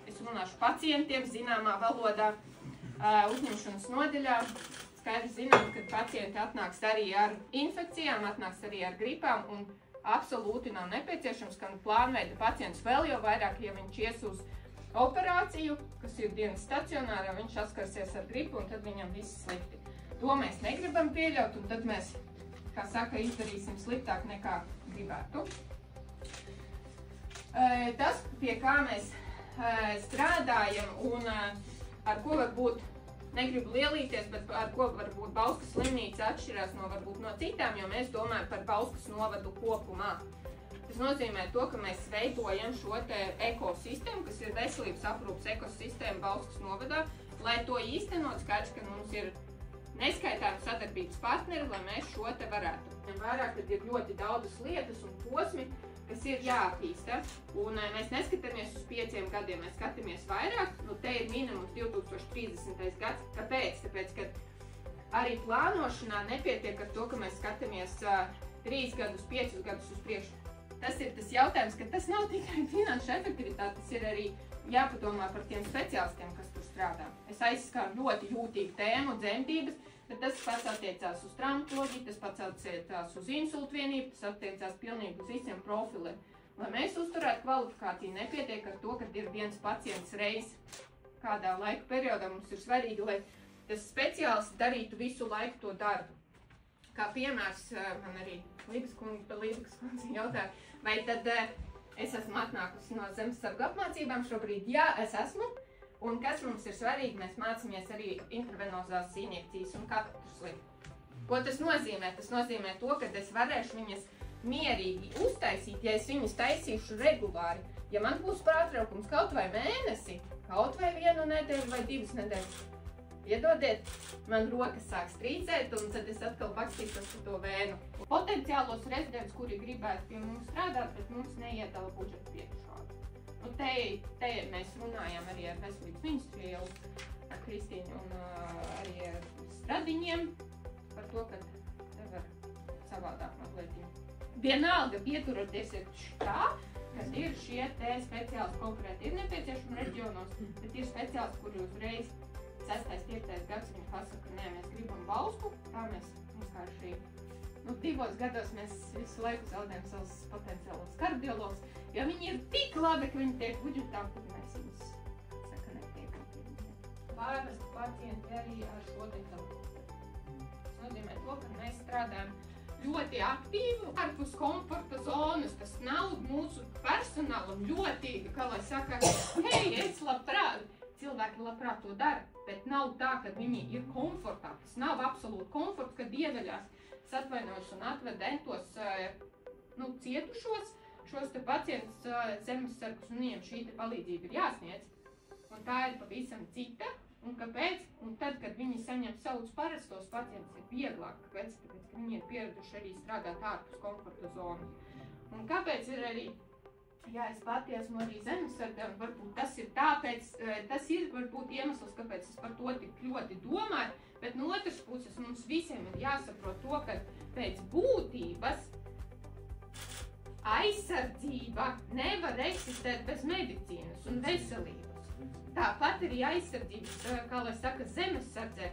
Es runāšu pacientiem zināmā valodā, uzņemšanas nodaļā. Skaidri zinām, ka pacienti atnāks arī ar infekcijām, atnāks arī ar gripām, un absolūti nav nepieciešams, ka plānveida pacients vēl jau vairāk, ja viņš ies uz operāciju, kas ir dienas stacionārā, viņš saskarsies ar gripu, un tad viņam viss slikti. To mēs negribam pieļaut, un tad mēs, kā saka, izdarīsim sliktāk nekā gribētu. Tas, pie kā mēs strādājam, un ar ko varbūt negribu lielīties, bet ar ko varbūt Bauskas slimnīca atšķirās no citām, jo mēs domājam par Bauskas novadu kopumā. Tas nozīmē to, ka mēs veidojam šo te ekosistēmu, kas ir veselības aprūpes ekosistēma Bauskas novadā, lai to īstenot, skaidrs, ka mums ir neskaitāmi sadarbības partneri, lai mēs šo te varētu. Vairāk, kad ir ļoti daudzas lietas un posmi, kas ir jāattīsta, un mēs neskatāmies uz 5 gadiem, mēs skatāmies vairāk, te ir minimums 2030. gads. Kāpēc? Tāpēc, ka arī plānošanā nepietiek ar to, ka mēs skatāmies 3 gadus, 5 gadus uz priekšu. Tas ir tas jautājums, ka tas nav tikai finanšu efektivitāte, tas ir arī jāpadomā par tiem speciālistiem, kas tur strādā. Es aizskāru ļoti jūtīgu tēmu, dzemdības, bet tas pats attiecās uz traumatoloģiju, tas pats attiecās uz insultu vienību, tas attiecās pilnīgi uz visiem profiliem. Lai mēs uzturētu kvalifikāciju, nepietiek ar to, ka ir viens pacients reiz kādā laika periodā. Mums ir svarīgi, lai tas speciālists darītu visu laiku to darbu. Kā piemērs, man arī Līgas kundze jautāja, vai tad es esmu atnākusi no zemesargu apmācībām šobrīd? Jā, es esmu. Un kas mums ir svarīgi, mēs mācāmies arī intravenozās injekcijas un katetrus likt. Ko tas nozīmē? Tas nozīmē to, ka es varēšu viņas mierīgi uztaisīt, ja es viņas taisīšu regulāri. Ja man būs pārtraukums kaut vai mēnesi, kaut vai 1 nedēļu vai 2 nedēļas, piedodiet, man rokas sāk strīcēt, un tad es atkal bakstīšos par to vēnu. Potenciālos rezidents, kuri gribētu pie mums strādāt, bet mums neiedala budžeta priekšroku. Te mēs runājam arī ar veselības ministriju, ar Kristīnu un arī ar stradiņiem par to, ka nevar savādāk mazliet. Vienalga pieturoties ir tā, ka ir šie te speciālisti konkrēti ir nepieciešami reģionos, bet ir speciālisti, kuri uzreiz 6. 5. gads viņi pasaka, nē, mēs gribam Bausku, tā mēs kā šī 2 gados mēs visu laiku zaudējam savus potenciālos kardiologus, jo viņi ir tik labi, ka viņi tiek budžetā, kad mēs viņus, saka, netiekam pie viņiem. Pārvest pacienti arī ar šo te telpu. Tas nozīmē to, ka mēs strādājam ļoti aktīvi, ārpus komforta zonas. Tas nav mūsu personālam ļoti, kā lai saka, hei, es labprāt. Cilvēki labprāt to dara, bet nav tā, ka viņi ir komfortā. Tas nav absolūti komforts, kad ieveļās, es atvainojos un atved entos cietušos, šos te pacientus zemesargus, un viņiem šī te palīdzība ir jāsniedz. Un tā ir pavisam cita. Un kāpēc? Un tad, kad viņi saņem savus parastos pacientus, ir vieglāk. Kāpēc? Tāpēc, ka viņi ir pieraduši arī strādāt ārpus komforta zonas. Un kāpēc ir arī, jā, es pati esmu arī zemesargē, un varbūt tas ir tāpēc, tas ir varbūt iemesls, kāpēc es par to tik ļoti domāju, bet no otras puses mums visiem ir jāsaprot to, ka pēc būtības aizsardzība nevar eksistēt bez medicīnas un veselības. Tāpat arī aizsardzības, kā lai saka, zemesardzē.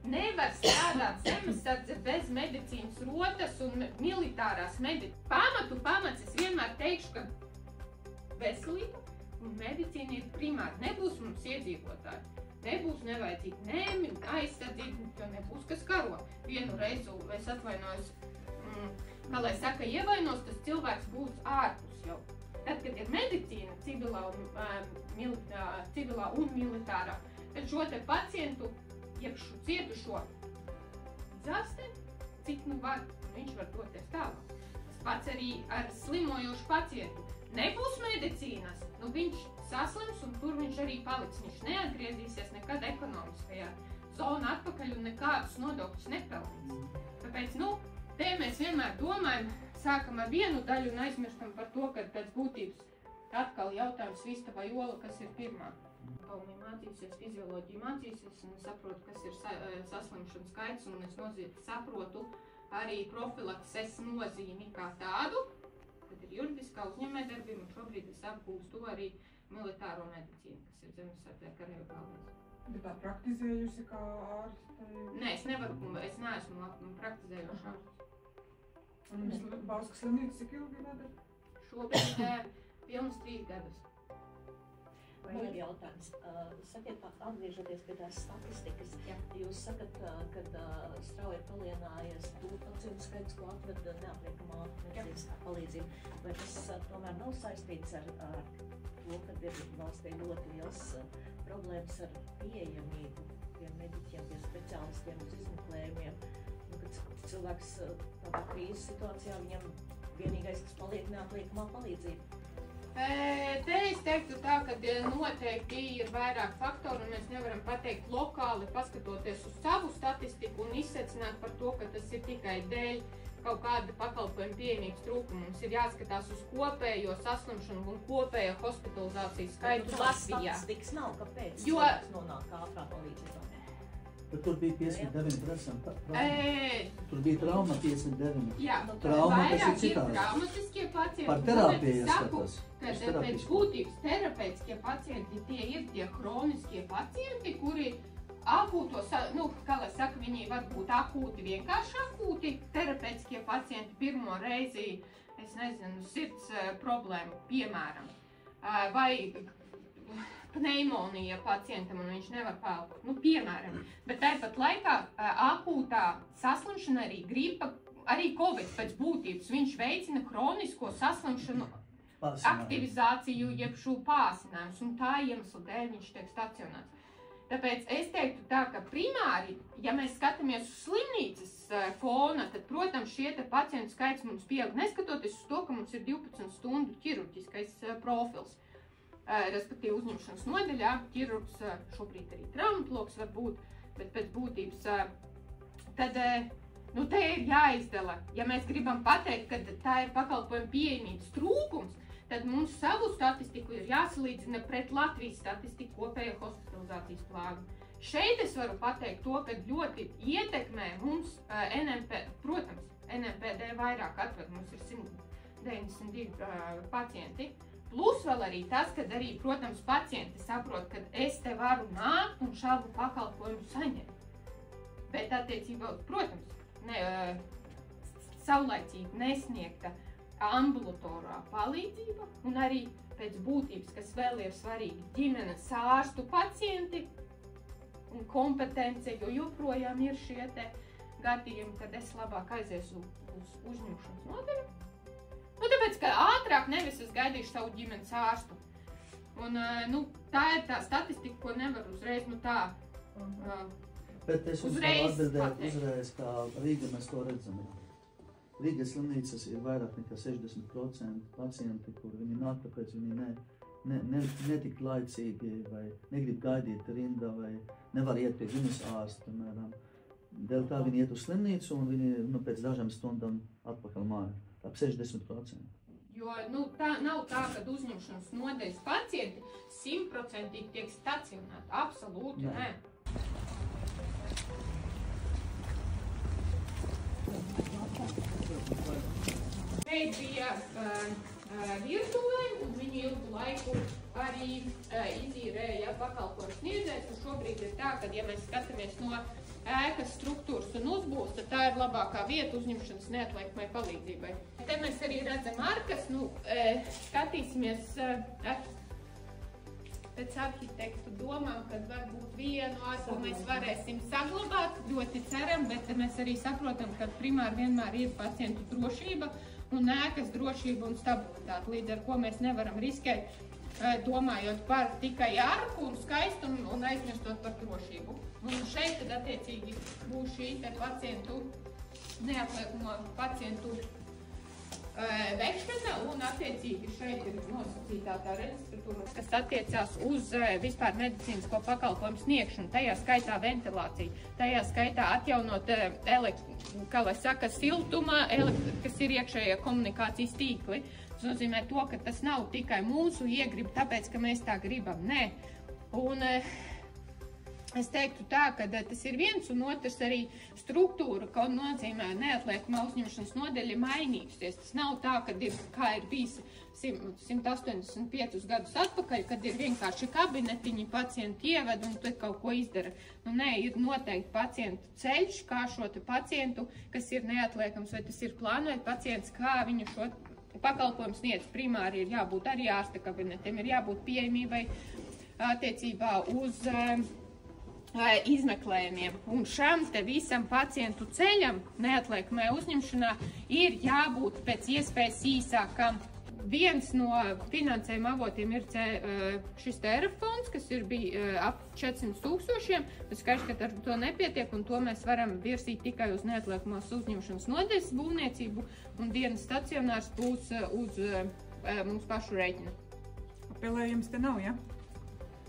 Nevar strādāt zemesardze bez medicīnas rotas un militārās medicīnas. Pamats es vienmēr teikšu, ka veselība un medicīna ir primāri. Nebūs mums iedzīvotāji. Nebūs nevajadzīgi aizsardzība, jo nebūs kas karo. Vienu reizu es atvainojos, kā lai saka, ievainos, tas cilvēks būs ārpus jau. Tad, kad ir medicīna, civilā un militārā, tad šo te pacientu, jeb cietušo izārstē, cik var, un viņš var doties tālāk. Tas pats arī ar slimojošu pacientu. Nebūs medicīnas, viņš saslims un tur viņš arī paliks. Viņš neatgriezīsies nekad ekonomiskajā zonā atpakaļ un nekādus nodokļus nepelnīs. Tāpēc, te mēs vienmēr domājam, sākam ar vienu daļu un aizmirstam par to, ka pēc būtības atkal jautājums vista vai ola, kas ir pirmā. Anatomija mācīsies, fizioloģija mācīsies, un es saprotu, kas ir saslimšanas skaits, un es saprotu arī profilakses nozīmi kā tādu. kā uzņēmējdarbību, un šobrīd es apgūstu arī militāro medicīnu, kas ir Ziemassvētku karavīru galvenais. Bet tā praktizējusi kā ārste? Nē, es neesmu praktizējoša ārste. Un jums Bauskas slimnīca cik ilgi vada? Šobrīd pilns 3 gadus. Man ir jautājums. Sakiet, atgriežoties pie tās statistikas, jūs sakat, ka strauji palielinājies to pacientu skaits, ko atved neapliekamā medicīniskā palīdzība. Vai tas tomēr nav saistīts ar to, ka ir valstī ļoti liels problēmas ar pieejamību pie mediķiem, pie speciālistiem uz izmeklējumiem? Kad cilvēks tādā krīzes situācijā, viņam vienīgais, kas paliek, neapliekamā palīdzība. Te es teiktu tā, ka noteikti ir vairāk faktoru, un mēs nevaram pateikt lokāli, paskatoties uz savu statistiku un izsecināt par to, ka tas ir tikai dēļ kaut kāda pakalpojuma pieejamības trūkuma. Mums ir jāskatās uz kopējo saslimšanu un kopējo hospitalizācijas skaitu Latvijā. Statistikas nav, kāpēc cilvēks nonāk ātrā palīdzībā? Bet tur bija 59%. Tur bija trauma 59%. Jā, trauma, tas ir vairāk ir citāds. traumatiskie pacienti. Par terapiju skatās. Kad pēc būtības terapeitiskie pacienti, tie ir tie hroniskie pacienti, kuri akūto, kā lai saka, viņi var būt akūti, vienkārši akūti terapeitiskie pacienti pirmo reizi, es nezinu, sirds problēmu, piemēram, vai pneimonija pacientam un viņš nevar pelpot, piemēram. Bet tāpat laikā akūtā saslimšana arī gripa, arī Covid pēc būtības, viņš veicina hronisko saslimšanu aktivizāciju, jeb šo pāsinājumus, un tā iemesla dēļ viņš tiek stacionēts. Tāpēc es teiktu tā, ka primāri, ja mēs skatāmies uz slimnīcas fona, tad, protams, šie pacientu skaits mums pieaug, neskatoties uz to, ka mums ir 12 stundu ķirurģiskais profils. Respektīvi uzņemšanas nodaļā, ķirurgs, šobrīd arī traumatologs var būt, bet pēc būtības, tad te ir jāizdala. Ja mēs gribam pateikt, ka tā ir pakalpojuma pieejamības trūkums, tad mums savu statistiku ir jāsalīdzina pret Latvijas statistiku kopējo hospitalizācijas plānu. Šeit es varu pateikt to, ka ļoti ietekmē mums protams, NMPD vairāk atved, mums ir 192 pacienti. Plus vēl arī tas, ka arī, protams, pacienti saprot, ka es te varu nākt un šādu pakalpojumu saņemt. Bet attiecībā uz, protams, saulaicīgi nesniegta ambulatorā palīdzība un arī pēc būtības, kas vēl ir svarīgi, ģimenes ārstu pacienti un kompetence, jo joprojām ir šie te gadījumi, kad es labāk aiziešu uz uzņemšanas nodaļu. Tāpēc, ka ātrāk nevis es gaidīšu savu ģimenes ārstu. Un, tā ir tā statistika, ko nevar uzreiz, Bet es jums varu atbildēt uzreiz, kā Rīga mēs to redzam. Rīgas slimnīcas ir vairāk nekā 60% pacienti, kur viņi nāk, tāpēc viņi netik laicīgi vai negrib gaidīt rinda vai nevar iet pie ģimenes ārsta, piemēram. Dēļ tā viņi iet uz slimnīcu un viņi pēc dažām stundām atpakaļ mājā. Ap 60%. Jo tā nav tā, ka uzņemšanas nodaļas pacienti 100% tiek stacionēti. Absolūti nē. Šeit bija virtuvē, un viņi ilgu laiku arī izīrēja pakalpojumu sniedzējus, un šobrīd ir tā, ka, ja mēs skatāmies no ēkas struktūras un uzbūves, tad tā ir labākā vieta uzņemšanas neatliekamai palīdzībai. Te mēs arī redzam arkas, skatīsimies pēc arhitektu domām, kad varbūt vienu arku mēs varēsim saglabāt, ļoti ceram, bet mēs arī saprotam, ka primāri vienmēr ir pacientu drošība un ēkas drošība un stabilitāte, līdz ar ko mēs nevaram riskēt, domājot par tikai arku un skaistumu un aizmirstot par drošību. Un šeit tad attiecīgi būs šī pacientu, neatliekamo pacientu veikšana un attiecīgi šeit ir nosacītā tā registratūra, kas attiecās uz vispār medicīnisko pakalpojumu sniegšanu, tajā skaitā ventilāciju, tajā skaitā atjaunot siltumā, kas ir iekšējie komunikācijas tīkli. Tas nozīmē to, ka tas nav tikai mūsu iegriba, tāpēc, ka mēs tā gribam, nē. Un Es teiktu tā, ka tas ir viens, un otrs arī struktūra, ko nozīmē neatliekamā uzņemšanas nodeļa mainījusies. Tas nav tā, ka kā ir bijis 185 gadus atpakaļ, kad ir vienkārši kabinetiņi, pacienti ieved un tad kaut ko izdara. Nu, nē, ir noteikti pacientu ceļš, kā šo te pacientu, kas ir neatliekams, vai tas ir plānojot pacients, kā viņu šo pakalpojumu sniedz. Primāri ir jābūt arī ārsta kabinetiem, ir jābūt pieejamībai attiecībā uz izmeklējumiem. Un šam te visam pacientu ceļam neatliekamajā uzņemšanā ir jābūt pēc iespējas īsākam. Viens no finansējuma avotiem ir šis TRF fonds, kas bija ap 400 000, bet skaidrs, ka ar to nepietiek, un to mēs varam virsīt tikai uz neatliekamās uzņemšanas nodeļas būvniecību, un dienas stacionārs būs uz mums pašu rēķina. Apelējums te nav, ja?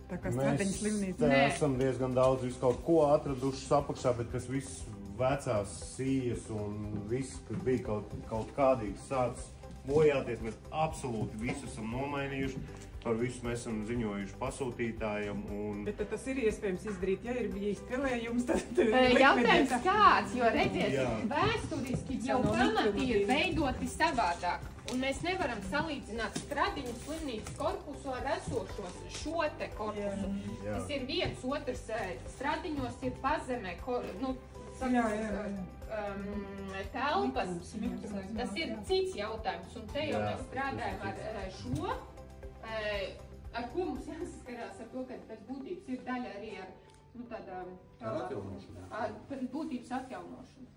Tā kā Stradiņas slimnīca. Mēs esam diezgan daudz visu kaut ko atradušas apakšā, bet kas viss vecās sijas un viss, kas bija kaut kādīgs sācis bojāties, mēs absolūti visu esam nomainījuši. Par visu mēs esam ziņojuši pasūtītājiem. Bet tas ir iespējams izdarīt, ja ir bijis pelējums, tad jautājums kāds, jo redziet, vēsturiski jau pamati ir veidoti savādāk. Un mēs nevaram salīdzināt Stradiņu slimnīcas korpusu ar esošos šo te korpusu. Tas ir viens, otrs Stradiņos ir pazemē, telpas. Tas ir cits jautājums, un te jau mēs strādājam ar šo, ar ko mums jāsaskarās ar to, ka pēc būtības ir daļa arī ar, tāda, ar atjaunošanu. Pēc būtības atjaunošanu.